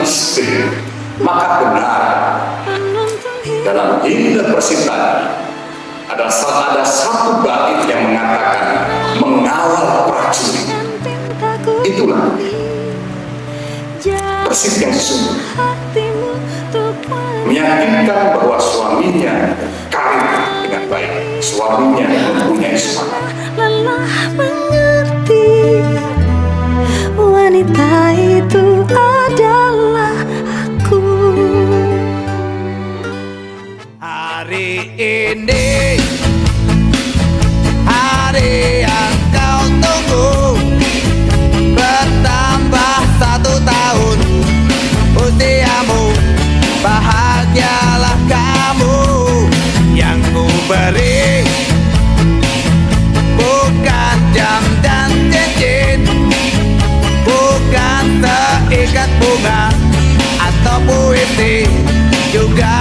seorang istri, maka benar dalam Indah Persintani ada satu bait yang mengatakan mengawal prajurit. Itulah persib yang sesungguhnya, meyakinkan bahwa suaminya karir dengan baik, suaminya mempunyai semangat. Lelah mengerti, wanita itu adalah aku. Hari ini, hari yang kau tunggu, bertambah 1 tahun usiamu. Bahagialah kamu, yang ku beri bukan jam dan cincin, bukan seikat bunga atau puisi, juga